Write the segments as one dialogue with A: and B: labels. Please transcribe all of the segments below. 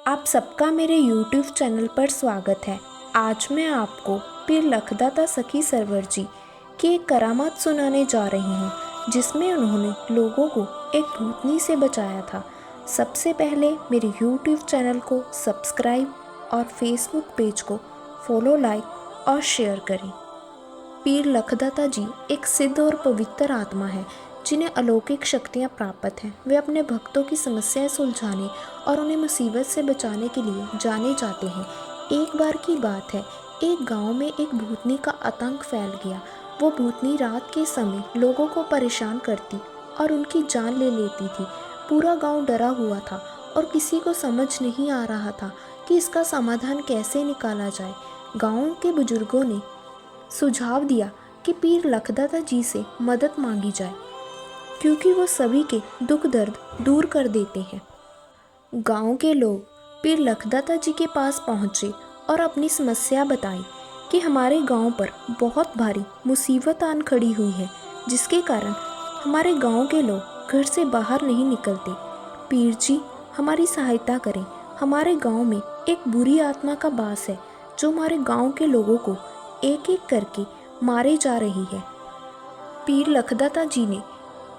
A: आप सबका मेरे YouTube चैनल पर स्वागत है। आज मैं आपको पीर लखदाता सखी सरवर जी की एक करामात सुनाने जा रही हूँ, जिसमें उन्होंने लोगों को एक भूतनी से बचाया था। सबसे पहले मेरे YouTube चैनल को सब्सक्राइब और Facebook पेज को फॉलो, लाइक और शेयर करें। पीर लखदाता जी एक सिद्ध और पवित्र आत्मा है जिन्हें अलौकिक शक्तियाँ प्राप्त हैं। वे अपने भक्तों की समस्याएं सुलझाने और उन्हें मुसीबत से बचाने के लिए जाने जाते हैं। एक बार की बात है, एक गांव में एक भूतनी का आतंक फैल गया। वो भूतनी रात के समय लोगों को परेशान करती और उनकी जान ले लेती थी। पूरा गांव डरा हुआ था और किसी को समझ नहीं आ रहा था कि इसका समाधान कैसे निकाला जाए। गाँव के बुजुर्गों ने सुझाव दिया कि पीर लखदाता जी से मदद मांगी जाए, क्योंकि वो सभी के दुख दर्द दूर कर देते हैं। गांव के लोग पीर लखदाता जी के पास पहुंचे और अपनी समस्या बताई कि हमारे गांव पर बहुत भारी मुसीबत आन खड़ी हुई है, जिसके कारण हमारे गांव के लोग घर से बाहर नहीं निकलते। पीर जी, हमारी सहायता करें। हमारे गांव में एक बुरी आत्मा का वास है जो हमारे गांव के लोगों को एक एक करके मारे जा रही है। पीर लखदाता जी ने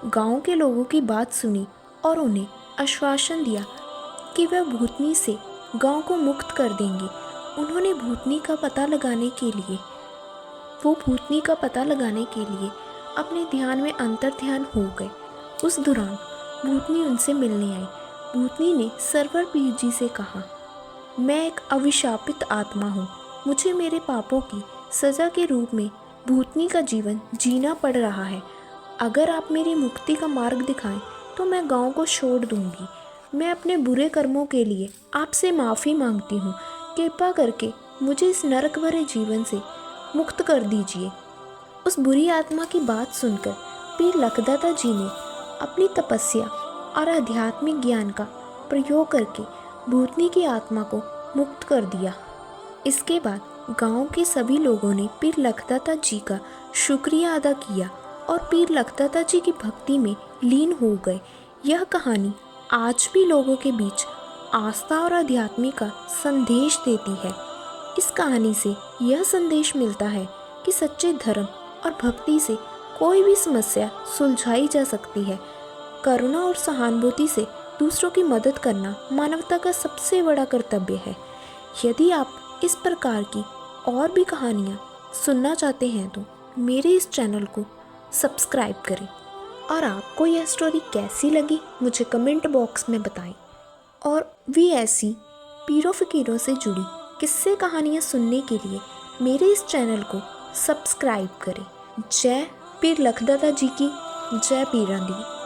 A: गांव के लोगों की बात सुनी और उन्हें आश्वासन दिया कि वह भूतनी से गांव को मुक्त कर देंगे। उन्होंने भूतनी का पता लगाने के लिए अपने ध्यान में अंतर ध्यान हो गए। उस दौरान भूतनी उनसे मिलने आई। भूतनी ने सरवर पीर जी से कहा, मैं एक अभिशापित आत्मा हूँ। मुझे मेरे पापों की सज़ा के रूप में भूतनी का जीवन जीना पड़ रहा है। अगर आप मेरी मुक्ति का मार्ग दिखाएं तो मैं गांव को छोड़ दूंगी। मैं अपने बुरे कर्मों के लिए आपसे माफ़ी मांगती हूँ। कृपा करके मुझे इस नरक भरे जीवन से मुक्त कर दीजिए। उस बुरी आत्मा की बात सुनकर पीर लखदाता जी ने अपनी तपस्या और आध्यात्मिक ज्ञान का प्रयोग करके भूतनी की आत्मा को मुक्त कर दिया। इसके बाद गांव के सभी लोगों ने पीर लखदाता जी का शुक्रिया अदा किया और पीर लखदाता जी की भक्ति में लीन हो गए। यह कहानी आज भी लोगों के बीच आस्था और अध्यात्म का संदेश देती है। इस कहानी से यह संदेश मिलता है कि सच्चे धर्म और भक्ति से कोई भी समस्या सुलझाई जा सकती है। करुणा और सहानुभूति से दूसरों की मदद करना मानवता का सबसे बड़ा कर्तव्य है। यदि आप इस प्रकार की और भी कहानियाँ सुनना चाहते हैं तो मेरे इस चैनल को सब्सक्राइब करें। और आपको यह स्टोरी कैसी लगी मुझे कमेंट बॉक्स में बताएं। और भी ऐसी पीरों फकीरों से जुड़ी किस्से कहानियाँ सुनने के लिए मेरे इस चैनल को सब्सक्राइब करें। जय पीर लखदाता जी की, जय पीरां दी।